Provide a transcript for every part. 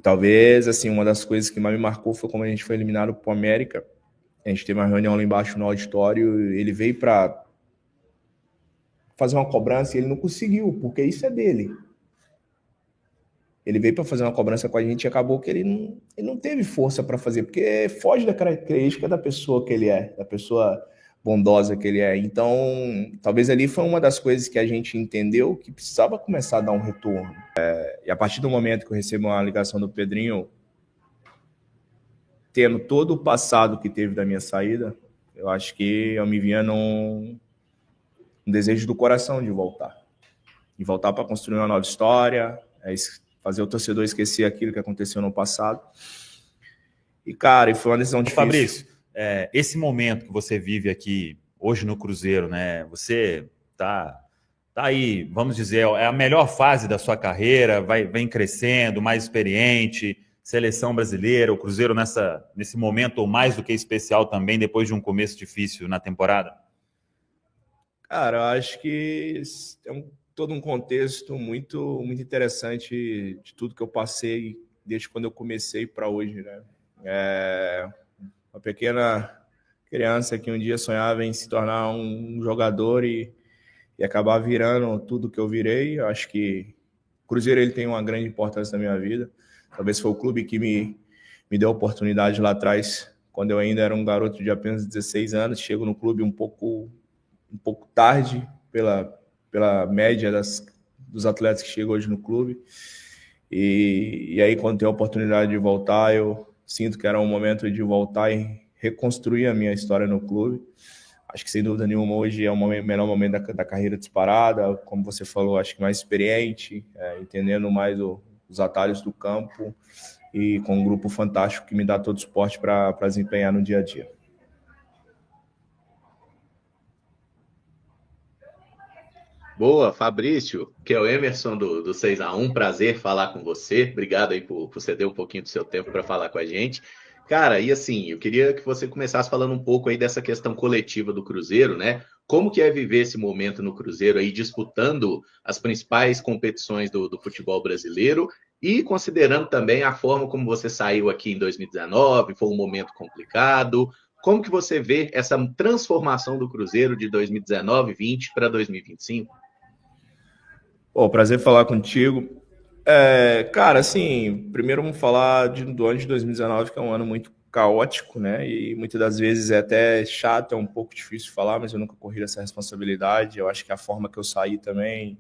talvez, assim, uma das coisas que mais me marcou foi como a gente foi eliminado pro América. A gente teve uma reunião lá embaixo no auditório, ele veio para fazer uma cobrança e ele não conseguiu, porque isso é dele. Ele veio para fazer uma cobrança com a gente e acabou que ele não teve força para fazer, porque foge da característica da pessoa que ele é, da pessoa bondosa que ele é. Então, talvez ali foi uma das coisas que a gente entendeu que precisava começar a dar um retorno. E a partir do momento que eu recebo uma ligação do Pedrinho, tendo todo o passado que teve da minha saída, eu acho que eu me via num desejo do coração de voltar. De voltar para construir uma nova história, fazer o torcedor esquecer aquilo que aconteceu no passado. E, cara, e foi uma decisão difícil. Fabrício, esse momento que você vive aqui hoje no Cruzeiro, né? Você tá aí, vamos dizer, é a melhor fase da sua carreira, vem crescendo, mais experiente, seleção brasileira, o Cruzeiro nesse momento mais do que especial também, depois de um começo difícil na temporada? Cara, eu acho que é todo um contexto muito, muito interessante de tudo que eu passei desde quando eu comecei para hoje, né? Uma pequena criança que um dia sonhava em se tornar um jogador e acabar virando tudo que eu virei. Eu acho que o Cruzeiro ele tem uma grande importância na minha vida. Talvez foi o clube que me deu a oportunidade lá atrás, quando eu ainda era um garoto de apenas 16 anos. Chego no clube um pouco tarde pela média dos atletas que chegam hoje no clube. E aí, quando tenho a oportunidade de voltar, eu sinto que era um momento de voltar e reconstruir a minha história no clube. Acho que, sem dúvida nenhuma, hoje é o melhor momento da carreira disparada. Como você falou, acho que mais experiente, entendendo mais os atalhos do campo e com um grupo fantástico que me dá todo o suporte para desempenhar no dia a dia. Boa, Fabrício, que é o Emerson do 6x1, prazer falar com você. Obrigado aí por ceder um pouquinho do seu tempo para falar com a gente. Cara, e assim, eu queria que você começasse falando um pouco aí dessa questão coletiva do Cruzeiro, né? Como que é viver esse momento no Cruzeiro aí, disputando as principais competições do futebol brasileiro e considerando também a forma como você saiu aqui em 2019, foi um momento complicado. Como que você vê essa transformação do Cruzeiro de 2019, 20 para 2025? Pô, prazer falar contigo. Cara, assim, primeiro vamos falar do ano de 2019, que é um ano muito caótico, né? E muitas das vezes é até chato, é um pouco difícil de falar, mas eu nunca corri essa responsabilidade. Eu acho que a forma que eu saí também,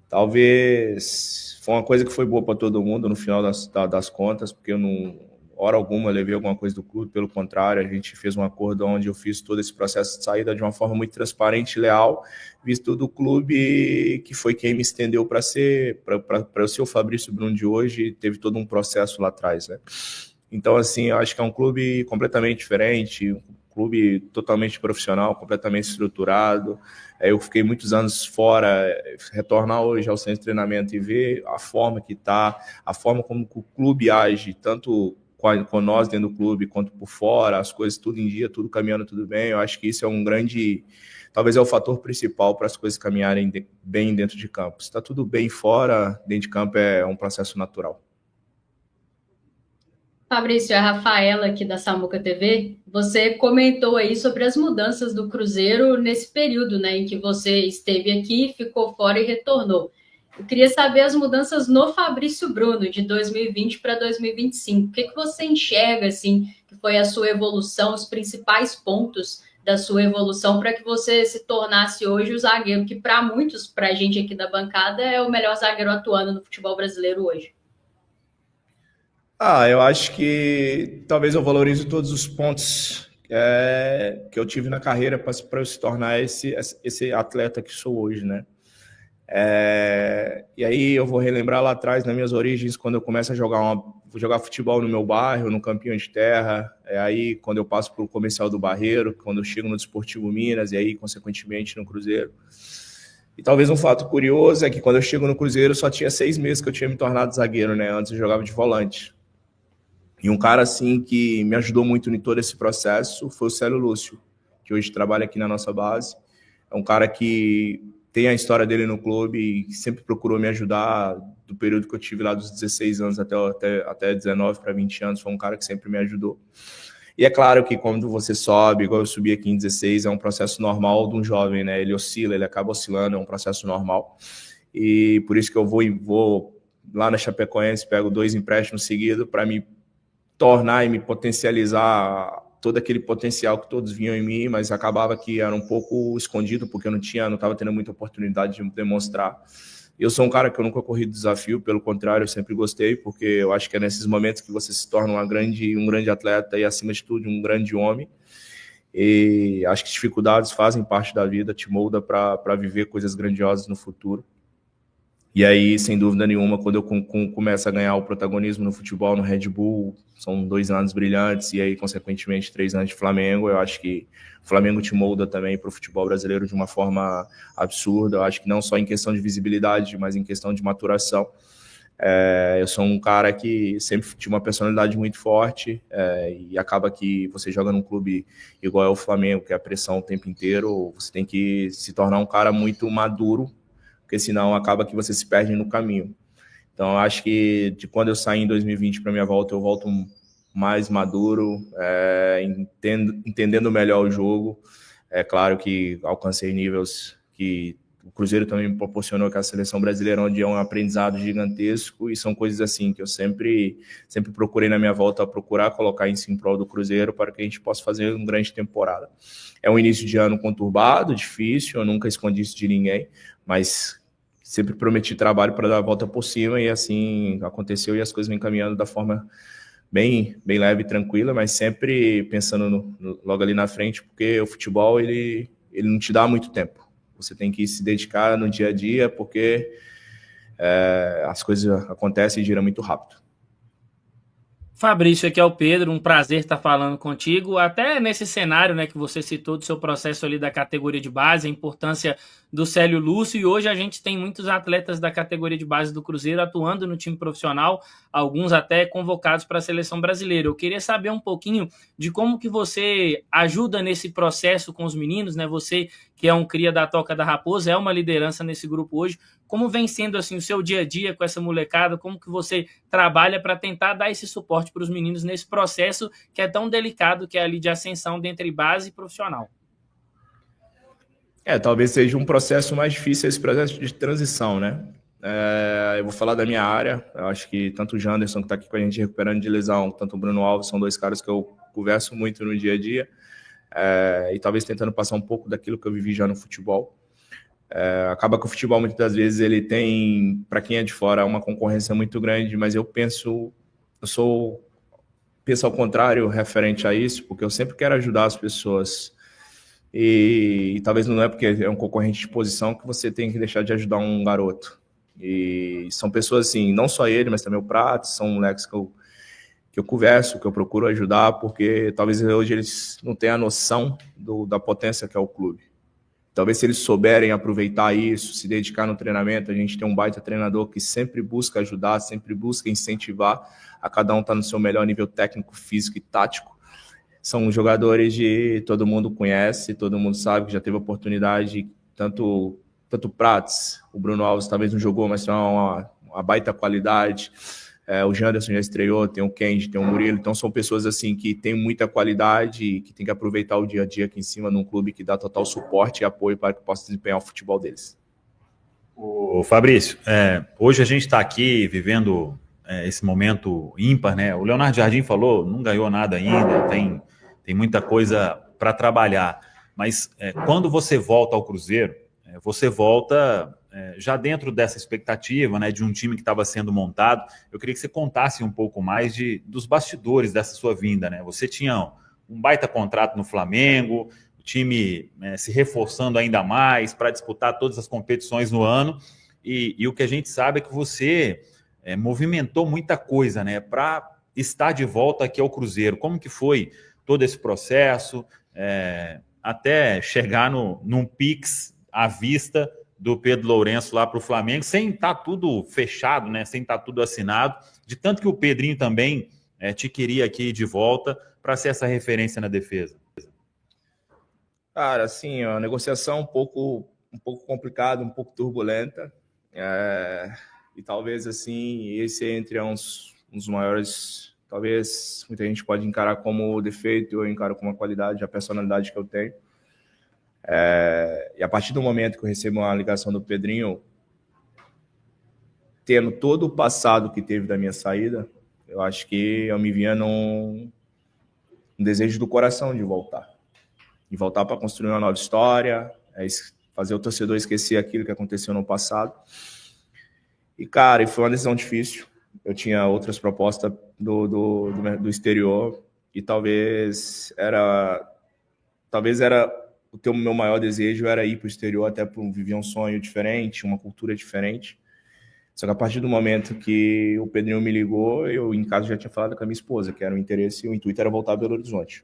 talvez foi uma coisa que foi boa para todo mundo no final das contas, porque eu não, hora alguma, levei alguma coisa do clube. Pelo contrário, a gente fez um acordo onde eu fiz todo esse processo de saída de uma forma muito transparente e leal, visto do clube que foi quem me estendeu para eu ser o Fabrício Bruno de hoje. Teve todo um processo lá atrás, né? Então, assim, eu acho que é um clube completamente diferente, um clube totalmente profissional, completamente estruturado. Eu fiquei muitos anos fora, retornar hoje ao centro de treinamento e ver a forma que está, a forma como o clube age, tanto com nós dentro do clube quanto por fora, as coisas tudo em dia, tudo caminhando tudo bem. Eu acho que isso é um grande, talvez é o fator principal para as coisas caminharem bem dentro de campo. Se está tudo bem fora, dentro de campo é um processo natural. Fabrício, é a Rafaela aqui da Samuca TV. Você comentou aí sobre as mudanças do Cruzeiro nesse período, né, em que você esteve aqui, ficou fora e retornou. Eu queria saber as mudanças no Fabrício Bruno, de 2020 para 2025. O que você enxerga, assim, que foi a sua evolução, os principais pontos da sua evolução para que você se tornasse hoje o zagueiro que, para muitos, para a gente aqui da bancada, é o melhor zagueiro atuando no futebol brasileiro hoje? Eu acho que talvez eu valorize todos os pontos que eu tive na carreira para eu se tornar esse atleta que sou hoje, né? E aí eu vou relembrar lá atrás, nas minhas origens, quando eu começo a jogar futebol no meu bairro, no campinho de terra. Aí quando eu passo para o Comercial do Barreiro, quando eu chego no Desportivo Minas e aí, consequentemente, no Cruzeiro. E talvez um fato curioso é que quando eu chego no Cruzeiro só tinha 6 meses que eu tinha me tornado zagueiro, né? Antes eu jogava de volante. E um cara assim que me ajudou muito em todo esse processo foi o Célio Lúcio, que hoje trabalha aqui na nossa base. É um cara que tem a história dele no clube e sempre procurou me ajudar do período que eu tive lá dos 16 anos até 19 para 20 anos, foi um cara que sempre me ajudou. E é claro que quando você sobe, igual eu subi aqui em 16, é um processo normal de um jovem, né? Ele oscila, ele acaba oscilando, é um processo normal. E por isso que eu vou lá na Chapecoense, pego 2 empréstimos seguidos para me tornar e me potencializar todo aquele potencial que todos viam em mim, mas acabava que era um pouco escondido, porque eu não estava tendo muita oportunidade de demonstrar. Eu sou um cara que eu nunca corri desafio, pelo contrário, eu sempre gostei, porque eu acho que é nesses momentos que você se torna um grande atleta e, acima de tudo, um grande homem. E acho que dificuldades fazem parte da vida, te molda para viver coisas grandiosas no futuro. E aí, sem dúvida nenhuma, quando eu começo a ganhar o protagonismo no futebol, no Red Bull, são 2 anos brilhantes, e aí, consequentemente, 3 anos de Flamengo, eu acho que o Flamengo te molda também para o futebol brasileiro de uma forma absurda. Eu acho que não só em questão de visibilidade, mas em questão de maturação. Eu sou um cara que sempre tive uma personalidade muito forte, e acaba que você joga num clube igual é o Flamengo, que é a pressão o tempo inteiro, você tem que se tornar um cara muito maduro, porque senão acaba que você se perde no caminho. Então, eu acho que de quando eu saí em 2020 para minha volta, eu volto mais maduro, entendendo melhor o jogo. É claro que alcancei níveis que o Cruzeiro também me proporcionou, que é a seleção brasileira, onde é um aprendizado gigantesco, e são coisas assim que eu sempre procurei na minha volta, procurar colocar isso em prol do Cruzeiro para que a gente possa fazer uma grande temporada. É um início de ano conturbado, difícil, eu nunca escondi isso de ninguém, mas sempre prometi trabalho para dar a volta por cima, e assim aconteceu, e as coisas vêm caminhando da forma bem leve e tranquila, mas sempre pensando logo ali na frente, porque o futebol ele não te dá muito tempo. Você tem que se dedicar no dia a dia, porque as coisas acontecem e giram muito rápido. Fabrício, aqui é o Pedro, um prazer estar falando contigo, até nesse cenário, né, que você citou do seu processo ali da categoria de base, a importância do Célio Lúcio, e hoje a gente tem muitos atletas da categoria de base do Cruzeiro atuando no time profissional, alguns até convocados para a seleção brasileira. Eu queria saber um pouquinho de como que você ajuda nesse processo com os meninos, né, você que é um cria da Toca da Raposa, é uma liderança nesse grupo hoje, como vem sendo assim o seu dia a dia com essa molecada, como que você trabalha para tentar dar esse suporte para os meninos nesse processo que é tão delicado, que é ali de ascensão entre base e profissional? Talvez seja um processo mais difícil esse processo de transição, né? Eu vou falar da minha área, eu acho que tanto o Janderson, que está aqui com a gente recuperando de lesão, tanto o Bruno Alves, são 2 caras que eu converso muito no dia a dia, e talvez tentando passar um pouco daquilo que eu vivi já no futebol. Acaba que o futebol, muitas das vezes, ele tem, para quem é de fora, uma concorrência muito grande, mas eu penso ao contrário referente a isso, porque eu sempre quero ajudar as pessoas. E talvez não é porque é um concorrente de posição que você tem que deixar de ajudar um garoto. E são pessoas assim, não só ele, mas também o Prato, são moleques que eu converso, que eu procuro ajudar, porque talvez hoje eles não tenham a noção da potência que é o clube. Talvez se eles souberem aproveitar isso, se dedicar no treinamento, a gente tem um baita treinador que sempre busca ajudar, sempre busca incentivar a cada um estar no seu melhor nível técnico, físico e tático. São jogadores de todo mundo conhece, todo mundo sabe que já teve oportunidade, tanto Prats, o Bruno Alves talvez não jogou, mas tem uma baita qualidade. O Janderson já estreou, tem o Kendi, tem o Murilo, então são pessoas assim que têm muita qualidade e que tem que aproveitar o dia a dia aqui em cima num clube que dá total suporte e apoio para que possa desempenhar o futebol deles. O Fabrício, hoje a gente está aqui vivendo esse momento ímpar, né? O Leonardo Jardim falou, não ganhou nada ainda, tem muita coisa para trabalhar, mas quando você volta ao Cruzeiro, você volta já dentro dessa expectativa, né, de um time que estava sendo montado. Eu queria que você contasse um pouco mais dos bastidores dessa sua vinda, né? Você tinha um baita contrato no Flamengo, o time se reforçando ainda mais para disputar todas as competições no ano, e o que a gente sabe é que você movimentou muita coisa, né, para estar de volta aqui ao Cruzeiro. Como que foi todo esse processo, até chegar num Pix à vista do Pedro Lourenço lá para o Flamengo, sem estar tudo fechado, né? Sem estar tudo assinado, de tanto que o Pedrinho também te queria aqui de volta para ser essa referência na defesa? Cara, assim, a negociação um pouco um pouco complicada, um pouco turbulenta, e talvez assim esse entre uns maiores, talvez muita gente pode encarar como defeito, eu encaro como uma qualidade, a personalidade que eu tenho. E a partir do momento que eu recebo uma ligação do Pedrinho, tendo todo o passado que teve da minha saída, eu acho que eu me via num desejo do coração de voltar para construir uma nova história, fazer o torcedor esquecer aquilo que aconteceu no passado. E, cara, foi uma decisão difícil. Eu tinha outras propostas do exterior e talvez era o meu maior desejo era ir para o exterior até para viver um sonho diferente, uma cultura diferente. Só que a partir do momento que o Pedrinho me ligou, eu em casa já tinha falado com a minha esposa, que era o interesse, o intuito era voltar a Belo Horizonte.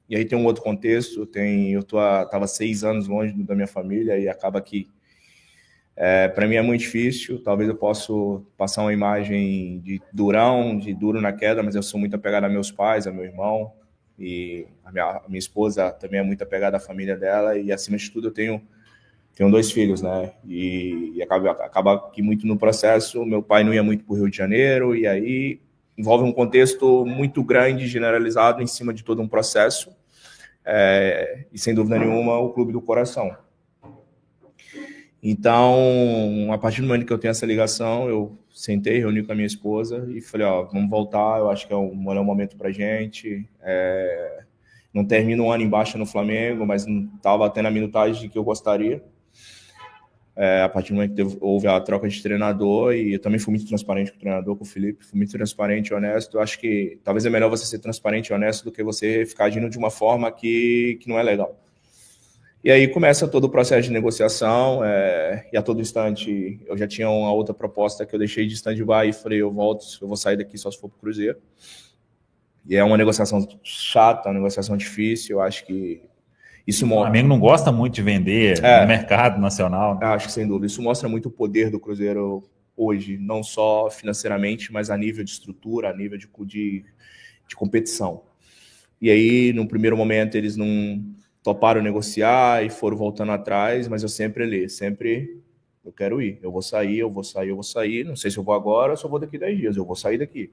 E aí tem um outro contexto, eu estava 6 anos longe da minha família e acaba que para mim é muito difícil. Talvez eu possa passar uma imagem de durão, de duro na queda, mas eu sou muito apegado a meus pais, a meu irmão, e a minha esposa também é muito apegada à família dela, e acima de tudo eu tenho 2 filhos, né? E acaba que muito no processo, meu pai não ia muito para o Rio de Janeiro, e aí envolve um contexto muito grande, generalizado, em cima de todo um processo, e sem dúvida nenhuma o clube do coração. Então, a partir do momento que eu tenho essa ligação, eu sentei, reuni com a minha esposa e falei, vamos voltar, eu acho que é um melhor momento pra gente. Não termino um ano embaixo no Flamengo, mas não estava tendo a minutagem que eu gostaria. A partir do momento que houve a troca de treinador, e eu também fui muito transparente com o treinador, com o Felipe, fui muito transparente e honesto. Eu acho que talvez é melhor você ser transparente e honesto do que você ficar agindo de uma forma que não é legal. E aí começa todo o processo de negociação, e a todo instante eu já tinha uma outra proposta que eu deixei de stand-by e falei, eu vou sair daqui só se for pro Cruzeiro. E é uma negociação chata, uma negociação difícil, eu acho que isso mostra... O Flamengo não gosta muito de vender no mercado nacional. Acho que sem dúvida, isso mostra muito o poder do Cruzeiro hoje, não só financeiramente, mas a nível de estrutura, a nível de competição. E aí, no primeiro momento, eles não toparam negociar e foram voltando atrás, mas eu sempre eu quero ir, eu vou sair, não sei se eu vou agora ou se eu vou daqui 10 dias, eu vou sair daqui.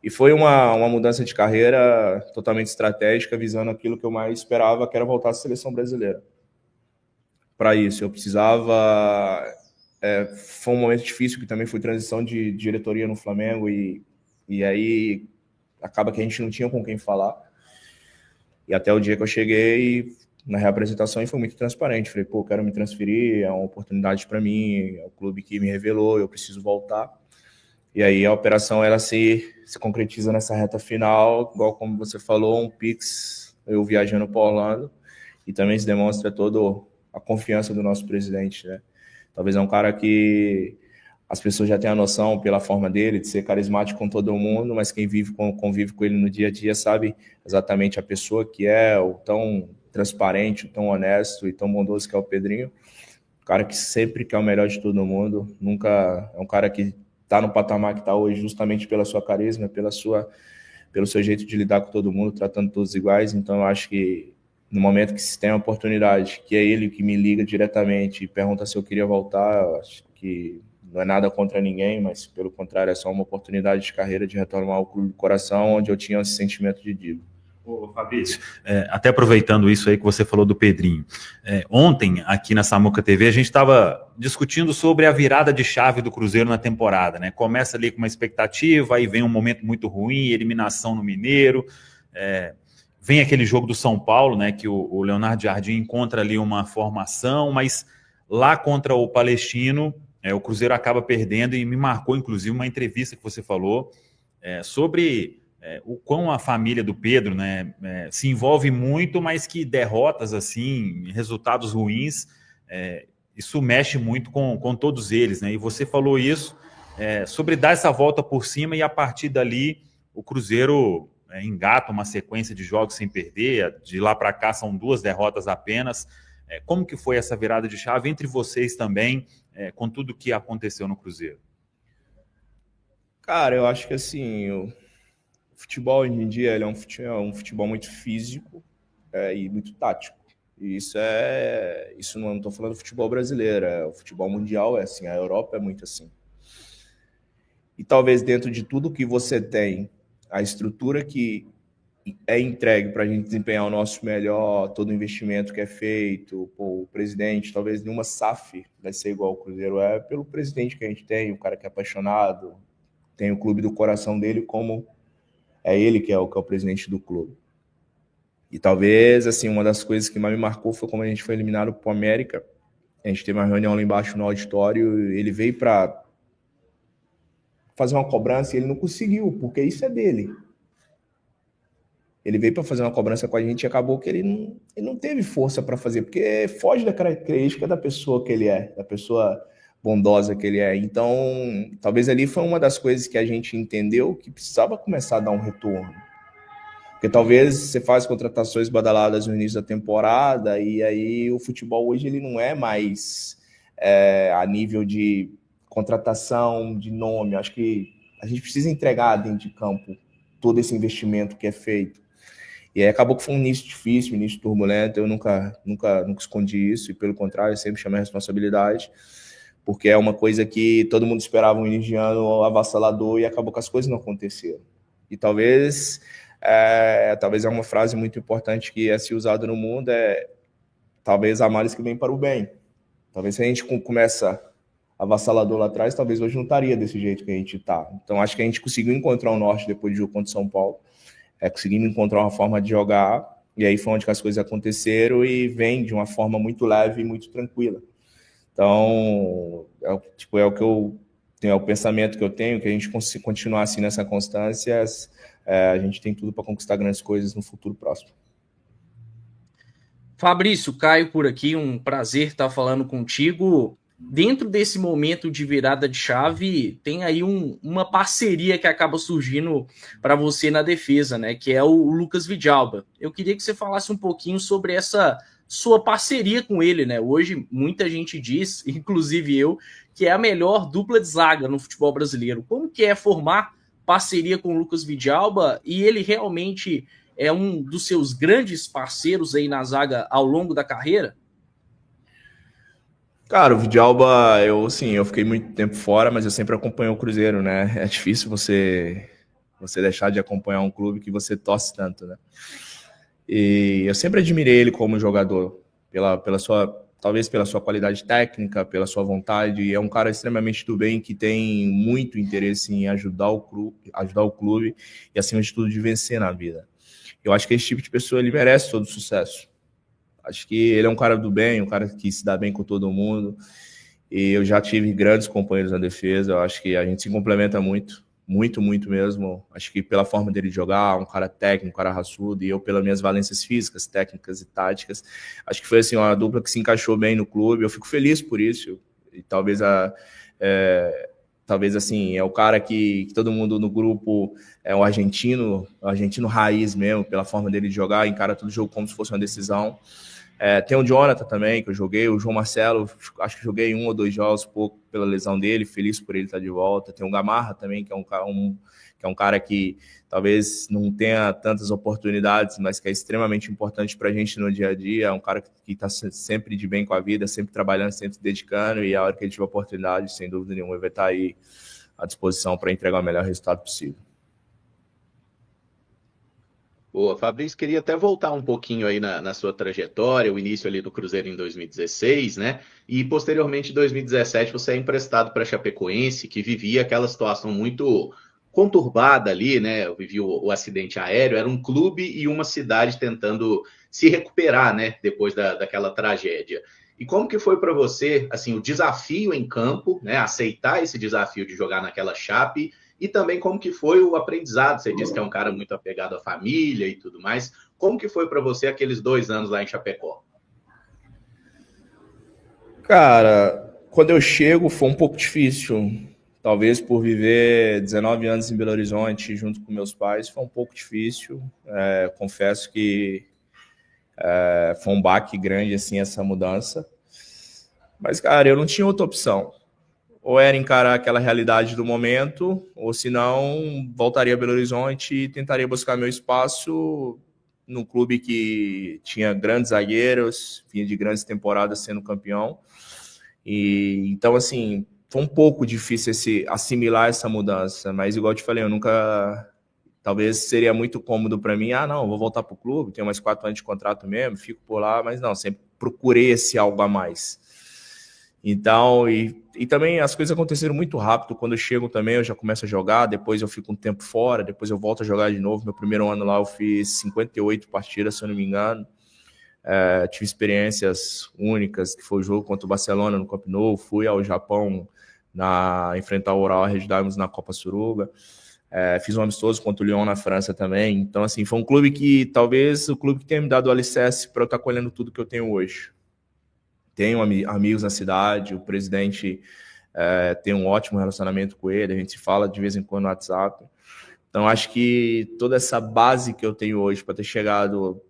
E foi uma mudança de carreira totalmente estratégica, visando aquilo que eu mais esperava, que era voltar à seleção brasileira. Para isso, eu precisava... foi um momento difícil, que também foi transição de diretoria no Flamengo, e aí acaba que a gente não tinha com quem falar. E até o dia que eu cheguei na reapresentação e fui muito transparente. Falei, quero me transferir, é uma oportunidade para mim, é o clube que me revelou, eu preciso voltar. E aí a operação ela se concretiza nessa reta final, igual como você falou, um Pix, eu viajando para Orlando, e também se demonstra toda a confiança do nosso presidente, né? Talvez é um cara que as pessoas já têm a noção pela forma dele, de ser carismático com todo mundo, mas quem convive com ele no dia a dia sabe exatamente a pessoa que é, o tão transparente, o tão honesto e tão bondoso que é o Pedrinho. Um cara que sempre quer o melhor de todo mundo, nunca é um cara que está no patamar que está hoje justamente pela sua carisma, pelo seu jeito de lidar com todo mundo, tratando todos iguais. Então eu acho que no momento que se tem a oportunidade, que é ele que me liga diretamente e pergunta se eu queria voltar, eu acho que não é nada contra ninguém, mas pelo contrário, é só uma oportunidade de carreira de retornar ao clube do coração, onde eu tinha esse sentimento de dívida. Ô, Fabrício, até aproveitando isso aí que você falou do Pedrinho, ontem aqui na Samuca TV a gente estava discutindo sobre a virada de chave do Cruzeiro na temporada, né? Começa ali com uma expectativa, aí vem um momento muito ruim, eliminação no Mineiro, vem aquele jogo do São Paulo, né? Que o Leonardo Jardim encontra ali uma formação, mas lá contra o Palestino, o Cruzeiro acaba perdendo, e me marcou inclusive uma entrevista que você falou sobre... o quão a família do Pedro, né, se envolve muito, mas que derrotas, assim, resultados ruins, isso mexe muito com todos eles, né? E você falou isso, sobre dar essa volta por cima, e a partir dali o Cruzeiro engata uma sequência de jogos sem perder, de lá para cá são 2 derrotas apenas. Como que foi essa virada de chave entre vocês também, com tudo que aconteceu no Cruzeiro? Cara, eu acho que assim... O futebol hoje em dia ele é um futebol muito físico e muito tático. E isso não estou falando do futebol brasileiro, o futebol mundial é assim, a Europa é muito assim. E talvez dentro de tudo que você tem, a estrutura que é entregue para a gente desempenhar o nosso melhor, todo o investimento que é feito, o presidente, talvez nenhuma SAF vai ser igual ao Cruzeiro é, pelo presidente que a gente tem, o cara que é apaixonado, tem o clube do coração dele, como é ele que é o presidente do clube. E talvez, assim, uma das coisas que mais me marcou foi como a gente foi eliminado para o América. A gente teve uma reunião lá embaixo no auditório, ele veio para fazer uma cobrança e ele não conseguiu, porque isso é dele. Ele veio para fazer uma cobrança com a gente e acabou que ele não teve força para fazer, porque foge da característica da pessoa que ele é, da pessoa bondosa que ele é. Então, talvez ali foi uma das coisas que a gente entendeu que precisava começar a dar um retorno. Porque talvez você faz contratações badaladas no início da temporada e aí o futebol hoje ele não é mais a nível de contratação, de nome. Acho que a gente precisa entregar dentro de campo todo esse investimento que é feito. E aí acabou que foi um início difícil, um início turbulento. Eu nunca escondi isso e, pelo contrário, eu sempre chamei a responsabilidade, porque é uma coisa que todo mundo esperava um início de ano avassalador e acabou que as coisas não aconteceram. E talvez é uma frase muito importante que é se usada no mundo, talvez há males que vem para o bem. Talvez se a gente começa avassalador lá atrás, talvez hoje não estaria desse jeito que a gente está. Então acho que a gente conseguiu encontrar o norte depois do jogo contra o São Paulo, conseguimos encontrar uma forma de jogar, e aí foi onde que as coisas aconteceram e vem de uma forma muito leve e muito tranquila. Então, é o que eu tenho, é o pensamento que eu tenho, que a gente continuar assim nessa constância, a gente tem tudo para conquistar grandes coisas no futuro próximo. Fabrício, Caio por aqui, um prazer estar falando contigo. Dentro desse momento de virada de chave, tem aí uma parceria que acaba surgindo para você na defesa, né? Que é o Lucas Vidalba. Eu queria que você falasse um pouquinho sobre essa sua parceria com ele, né? Hoje muita gente diz, inclusive eu, que é a melhor dupla de zaga no futebol brasileiro. Como que é formar parceria com o Lucas Vidalba e ele realmente é um dos seus grandes parceiros aí na zaga ao longo da carreira? Cara, o Vidalba, eu fiquei muito tempo fora, mas eu sempre acompanho o Cruzeiro, né? É difícil você deixar de acompanhar um clube que você torce tanto, né? E eu sempre admirei ele como jogador, talvez pela sua qualidade técnica, pela sua vontade. E é um cara extremamente do bem que tem muito interesse em ajudar o clube e, acima de tudo, de vencer na vida. Eu acho que esse tipo de pessoa ele merece todo o sucesso. Acho que ele é um cara do bem, um cara que se dá bem com todo mundo. E eu já tive grandes companheiros na defesa. Eu acho que a gente se complementa muito, muito, muito mesmo. Acho que pela forma dele de jogar, um cara técnico, um cara raçudo, e eu pelas minhas valências físicas, técnicas e táticas. Acho que foi assim, uma dupla que se encaixou bem no clube. Eu fico feliz por isso. E talvez assim, é o cara que todo mundo no grupo é o argentino raiz mesmo, pela forma dele de jogar, encara todo jogo como se fosse uma decisão. Tem o Jonathan também, que eu joguei, o João Marcelo, acho que joguei 1 ou 2 jogos, pouco pela lesão dele, feliz por ele estar de volta. Tem o Gamarra também, que é um cara que talvez não tenha tantas oportunidades, mas que é extremamente importante para a gente no dia a dia. É um cara que está sempre de bem com a vida, sempre trabalhando, sempre se dedicando, e a hora que ele tiver oportunidade, sem dúvida nenhuma, ele vai estar aí à disposição para entregar o melhor resultado possível. Boa, Fabrício, queria até voltar um pouquinho aí na sua trajetória, o início ali do Cruzeiro em 2016, né? E posteriormente em 2017 você é emprestado para a Chapecoense, que vivia aquela situação muito conturbada ali, né? Eu vivi o acidente aéreo, era um clube e uma cidade tentando se recuperar, né? Depois daquela tragédia. E como que foi para você, assim, o desafio em campo, né? Aceitar esse desafio de jogar naquela Chape? E também como que foi o aprendizado? Você disse que é um cara muito apegado à família e tudo mais. Como que foi para você aqueles 2 anos lá em Chapecó? Cara, quando eu chego foi um pouco difícil. Talvez por viver 19 anos em Belo Horizonte junto com meus pais, foi um pouco difícil. Confesso que foi um baque grande assim essa mudança. Mas, cara, eu não tinha outra opção. Ou era encarar aquela realidade do momento, ou se não, voltaria a Belo Horizonte e tentaria buscar meu espaço num clube que tinha grandes zagueiros, vinha de grandes temporadas sendo campeão. E então, assim, foi um pouco difícil assimilar essa mudança, mas igual eu te falei, eu nunca... Talvez seria muito cômodo para mim, não, vou voltar para o clube, tenho mais 4 anos de contrato mesmo, fico por lá, mas não, sempre procurei esse algo a mais. Então, e também as coisas aconteceram muito rápido, quando eu chego também eu já começo a jogar, depois eu fico um tempo fora, depois eu volto a jogar de novo. Meu primeiro ano lá eu fiz 58 partidas, se eu não me engano. Tive experiências únicas, que foi o jogo contra o Barcelona no Camp Nou, fui ao Japão enfrentar o Oral Red Diamonds na Copa Suruga. Fiz um amistoso contra o Lyon na França também. Então, assim, foi um clube que talvez o clube que tenha me dado o alicerce para eu estar colhendo tudo que eu tenho hoje. Tenho amigos na cidade, o presidente tem um ótimo relacionamento com ele, a gente se fala de vez em quando no WhatsApp. Então, acho que toda essa base que eu tenho hoje para ter chegado,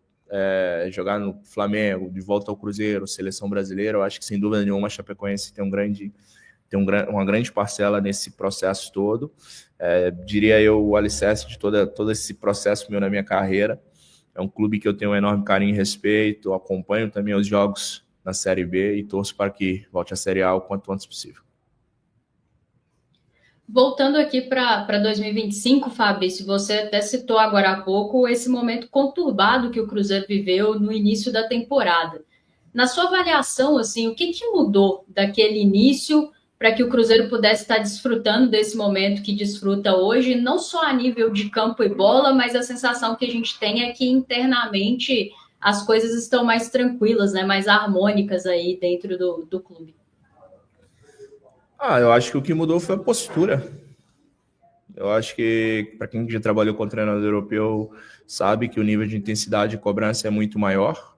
jogar no Flamengo, de volta ao Cruzeiro, seleção brasileira, eu acho que sem dúvida nenhuma a Chapecoense tem uma grande parcela nesse processo todo. Diria eu, o alicerce de todo esse processo meu na minha carreira. É um clube que eu tenho um enorme carinho e respeito, acompanho também os jogos na Série B e torço para que volte à Série A o quanto antes possível. Voltando aqui para 2025, Fabrício, você até citou agora há pouco esse momento conturbado que o Cruzeiro viveu no início da temporada. Na sua avaliação, assim, o que mudou daquele início para que o Cruzeiro pudesse estar desfrutando desse momento que desfruta hoje, não só a nível de campo e bola, mas a sensação que a gente tem é que internamente as coisas estão mais tranquilas, né, mais harmônicas aí dentro do clube? Eu acho que o que mudou foi a postura. Eu acho que, para quem já trabalhou com treinador europeu, sabe que o nível de intensidade e cobrança é muito maior.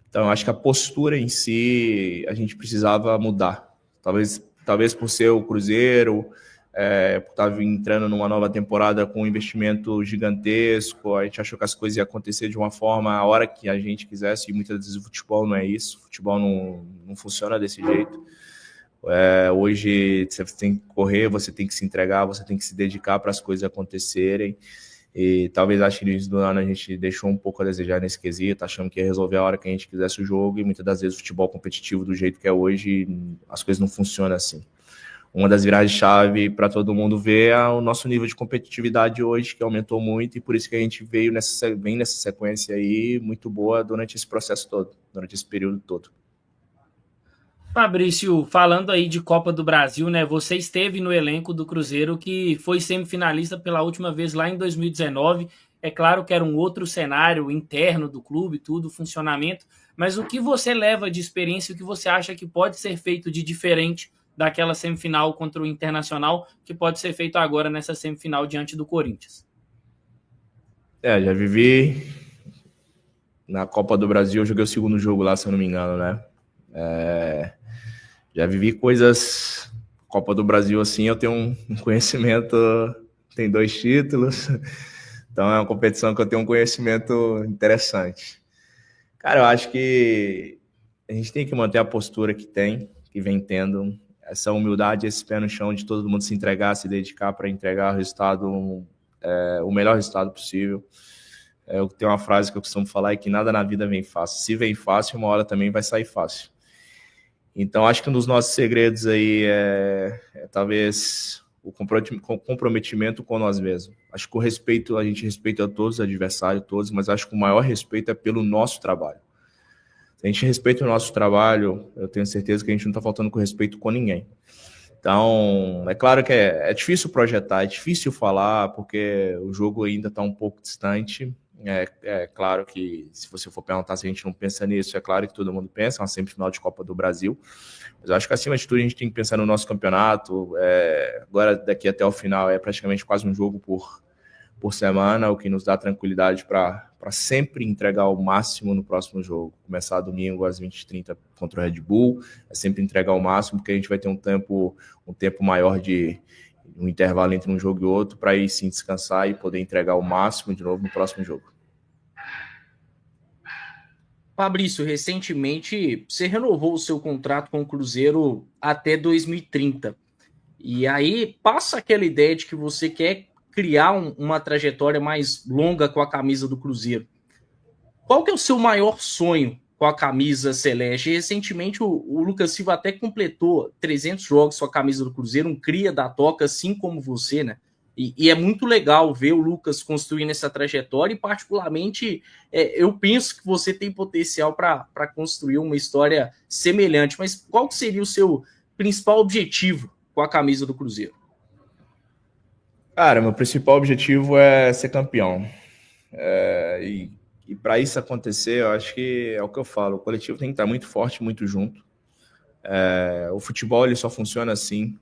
Então, eu acho que a postura em si, a gente precisava mudar. Talvez por ser o Cruzeiro, por estar entrando numa nova temporada com um investimento gigantesco, a gente achou que as coisas iam acontecer de uma forma a hora que a gente quisesse, e muitas vezes o futebol não é isso. O futebol não funciona desse jeito. Hoje você tem que correr, você tem que se entregar, você tem que se dedicar para as coisas acontecerem. E talvez acho que no início do ano a gente deixou um pouco a desejar nesse quesito, achando que ia resolver a hora que a gente quisesse o jogo, e muitas das vezes o futebol competitivo do jeito que é hoje, as coisas não funcionam assim. Uma das viradas de chave para todo mundo ver é o nosso nível de competitividade hoje, que aumentou muito, e por isso que a gente vem nessa sequência aí muito boa durante esse processo todo, durante esse período todo. Fabrício, falando aí de Copa do Brasil, né? Você esteve no elenco do Cruzeiro, que foi semifinalista pela última vez lá em 2019. É claro que era um outro cenário interno do clube, tudo, funcionamento. Mas o que você leva de experiência, o que você acha que pode ser feito de diferente daquela semifinal contra o Internacional, que pode ser feito agora nessa semifinal diante do Corinthians? Já vivi na Copa do Brasil, eu joguei o segundo jogo lá, se eu não me engano, né? Já vivi coisas... Copa do Brasil, assim, eu tenho um conhecimento... Tem 2 títulos, então é uma competição que eu tenho um conhecimento interessante. Cara, eu acho que a gente tem que manter a postura que vem tendo, essa humildade, esse pé no chão de todo mundo se entregar, se dedicar para entregar o resultado, o melhor resultado possível. Eu tenho uma frase que eu costumo falar, é que nada na vida vem fácil. Se vem fácil, uma hora também vai sair fácil. Então, acho que um dos nossos segredos aí é talvez o comprometimento com nós mesmos. Acho que o respeito, a gente respeita todos os adversários, todos, mas acho que o maior respeito é pelo nosso trabalho. Se a gente respeita o nosso trabalho, eu tenho certeza que a gente não está faltando com respeito com ninguém. Então, é claro que é difícil projetar, é difícil falar, porque o jogo ainda está um pouco distante. É claro que, se você for perguntar se a gente não pensa nisso, é claro que todo mundo pensa, é uma semifinal de Copa do Brasil. Mas eu acho que, acima de tudo, a gente tem que pensar no nosso campeonato. Agora, daqui até o final, é praticamente quase um jogo por semana, o que nos dá tranquilidade para sempre entregar o máximo no próximo jogo. Começar domingo às 20h30 contra o Red Bull, sempre entregar o máximo, porque a gente vai ter um tempo maior um intervalo entre um jogo e outro, para aí sim descansar e poder entregar o máximo de novo no próximo jogo. Fabrício, recentemente você renovou o seu contrato com o Cruzeiro até 2030. E aí passa aquela ideia de que você quer criar uma trajetória mais longa com a camisa do Cruzeiro. qual que é o seu maior sonho com a camisa celeste? Recentemente o Lucas Silva até completou 300 jogos com a camisa do Cruzeiro, um cria da toca, assim como você, né? E é muito legal ver o Lucas construindo essa trajetória e, particularmente, eu penso que você tem potencial para construir uma história semelhante. Mas qual que seria o seu principal objetivo com a camisa do Cruzeiro? Cara, meu principal objetivo é ser campeão. E para isso acontecer, eu acho que é o que eu falo, o coletivo tem que estar muito forte, muito junto. O futebol ele só funciona assim.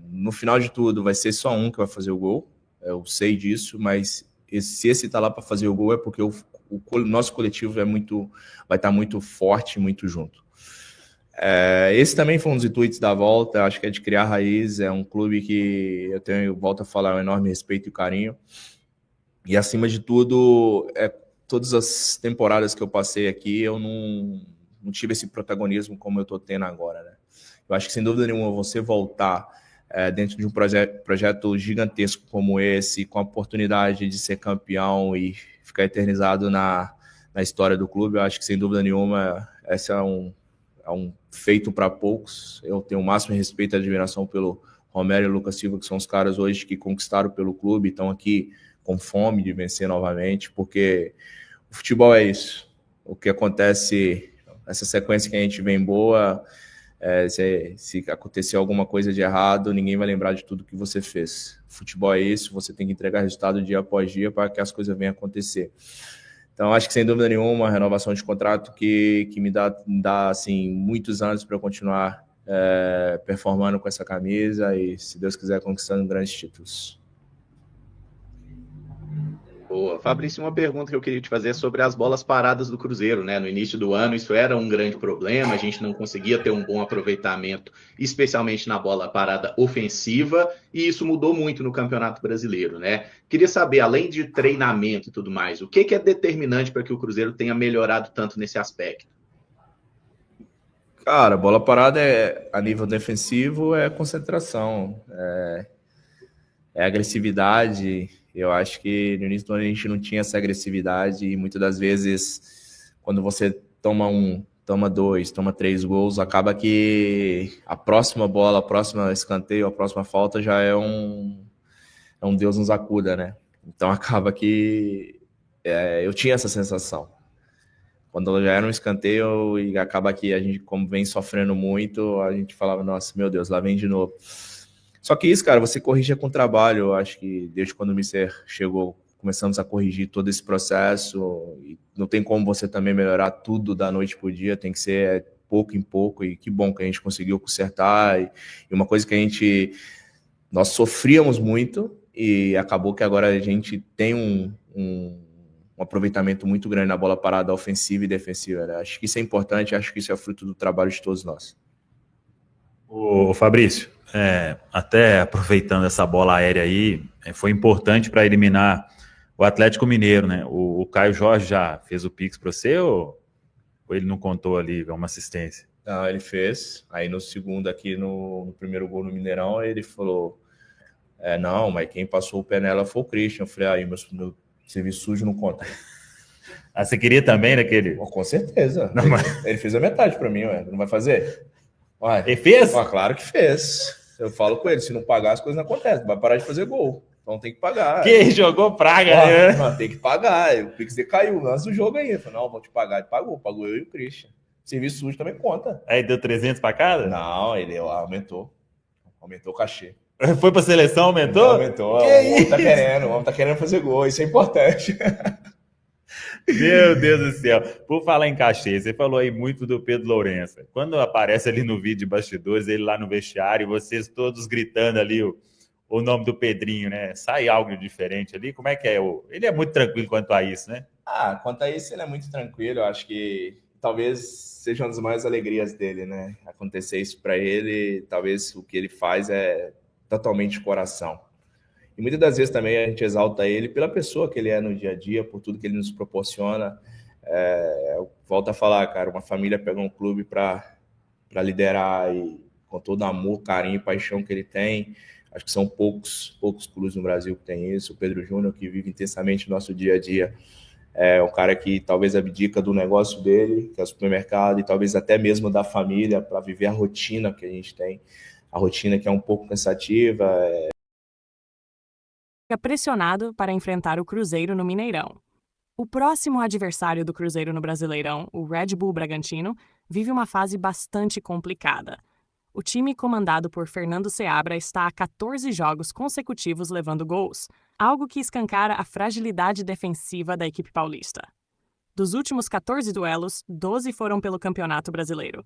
No final de tudo, vai ser só um que vai fazer o gol. Eu sei disso, mas se esse tá lá para fazer o gol é porque o nosso coletivo vai estar muito forte, muito junto. Esse também foi um dos intuitos da volta. Acho que é de criar raiz. É um clube que eu volto a falar, um enorme respeito e carinho. E acima de tudo, todas as temporadas que eu passei aqui, eu não tive esse protagonismo como eu estou tendo agora, né? Eu acho que, sem dúvida nenhuma, você voltar dentro de um projeto gigantesco como esse, com a oportunidade de ser campeão e ficar eternizado na história do clube, eu acho que, sem dúvida nenhuma, esse é um feito para poucos. Eu tenho o máximo respeito e admiração pelo Romero e Lucas Silva, que são os caras hoje que conquistaram pelo clube, estão aqui com fome de vencer novamente, porque o futebol é isso. O que acontece... Essa sequência que a gente vem boa, se acontecer alguma coisa de errado, ninguém vai lembrar de tudo que você fez. Futebol é isso, você tem que entregar resultado dia após dia para que as coisas venham acontecer. Então, acho que, sem dúvida nenhuma, uma renovação de contrato que me dá assim, muitos anos para eu continuar performando com essa camisa e, se Deus quiser, conquistando grandes títulos. Boa. Fabrício, uma pergunta que eu queria te fazer é sobre as bolas paradas do Cruzeiro, né? No início do ano isso era um grande problema, a gente não conseguia ter um bom aproveitamento, especialmente na bola parada ofensiva, e isso mudou muito no Campeonato Brasileiro, né? Queria saber, além de treinamento e tudo mais, o que é determinante para que o Cruzeiro tenha melhorado tanto nesse aspecto? Cara, bola parada a nível defensivo é concentração, é agressividade. Eu acho que no início do ano a gente não tinha essa agressividade e muitas das vezes, quando você toma 2, toma 3 gols, acaba que a próxima bola, a próxima escanteio, a próxima falta já é um Deus nos acuda, né? Então acaba que eu tinha essa sensação. Quando já era um escanteio e acaba que a gente, como vem sofrendo muito, a gente falava, nossa, meu Deus, lá vem de novo. Só que isso, cara, você corrige com trabalho. Eu acho que desde quando o Mister chegou, começamos a corrigir todo esse processo. E não tem como você também melhorar tudo da noite para o dia, tem que ser pouco em pouco. E que bom que a gente conseguiu consertar. E uma coisa que nós sofríamos muito e acabou que agora a gente tem um aproveitamento muito grande na bola parada ofensiva e defensiva, né? Acho que isso é importante, acho que isso é fruto do trabalho de todos nós. Ô Fabrício, até aproveitando essa bola aérea aí, foi importante para eliminar o Atlético Mineiro, né? O Caio Jorge já fez o Pix para você ou ele não contou ali uma assistência? Não, ele fez. Aí no segundo aqui, no primeiro gol no Mineirão, ele falou, não, mas quem passou o pé nela foi o Christian. Eu falei, meu serviço sujo não conta. Ah, você queria também naquele? Com certeza. Não, mas... ele fez a metade para mim, não vai fazer? Ele fez? Claro que fez. Eu falo com ele, se não pagar as coisas não acontecem, vai parar de fazer gol. Então tem que pagar. Quem jogou praga, né? Mano, tem que pagar. O Pix decaiu antes do jogo aí. Eu falei, não, vou te pagar. Ele pagou eu e o Christian. Serviço sujo também conta. Aí deu 300 para cada? Não, ele aumentou. Aumentou o cachê. Foi pra seleção, aumentou? Aumentou. O homem tá querendo fazer gol, isso é importante. Meu Deus do céu. Por falar em cachê, você falou aí muito do Pedro Lourenço. Quando aparece ali no vídeo de bastidores, ele lá no vestiário, vocês todos gritando ali o nome do Pedrinho, né? Sai algo diferente ali? Como é que é? Ele é muito tranquilo quanto a isso, né? Quanto a isso, ele é muito tranquilo. Eu acho que talvez seja uma das maiores alegrias dele, né? Acontecer isso para ele, talvez o que ele faz é totalmente coração. E muitas das vezes também a gente exalta ele pela pessoa que ele é no dia a dia, por tudo que ele nos proporciona. Eu volto a falar, cara, uma família pega um clube para liderar e com todo amor, carinho e paixão que ele tem. Acho que são poucos clubes no Brasil que tem isso. O Pedro Júnior, que vive intensamente o nosso dia a dia, É um cara que talvez abdica do negócio dele, que é o supermercado, e talvez até mesmo da família, para viver a rotina que a gente tem, a rotina que é um pouco cansativa. Fica pressionado para enfrentar o Cruzeiro no Mineirão. O próximo adversário do Cruzeiro no Brasileirão, o Red Bull Bragantino, vive uma fase bastante complicada. O time comandado por Fernando Seabra está há 14 jogos consecutivos levando gols, algo que escancara a fragilidade defensiva da equipe paulista. Dos últimos 14 duelos, 12 foram pelo Campeonato Brasileiro.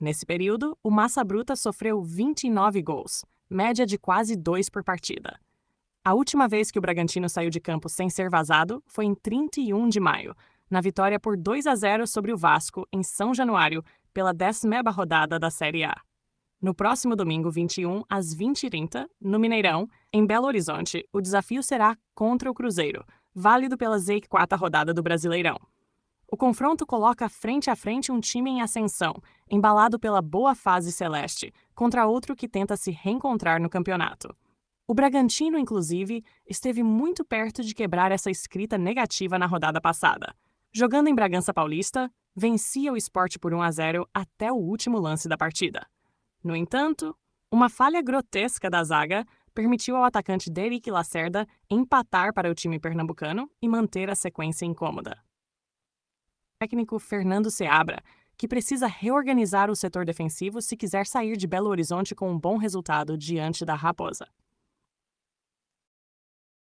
Nesse período, o Massa Bruta sofreu 29 gols, média de quase 2 por partida. A última vez que o Bragantino saiu de campo sem ser vazado foi em 31 de maio, na vitória por 2-0 sobre o Vasco, em São Januário, pela 10ª rodada da Série A. No próximo domingo 21, às 20h30, no Mineirão, em Belo Horizonte, o desafio será contra o Cruzeiro, válido pela Z4ª rodada do Brasileirão. O confronto coloca frente a frente um time em ascensão, embalado pela boa fase celeste, contra outro que tenta se reencontrar no campeonato. O Bragantino, inclusive, esteve muito perto de quebrar essa escrita negativa na rodada passada. Jogando em Bragança Paulista, vencia o Sport por 1-0 até o último lance da partida. No entanto, uma falha grotesca da zaga permitiu ao atacante Derick Lacerda empatar para o time pernambucano e manter a sequência incômoda. O técnico Fernando Seabra, que precisa reorganizar o setor defensivo se quiser sair de Belo Horizonte com um bom resultado diante da Raposa.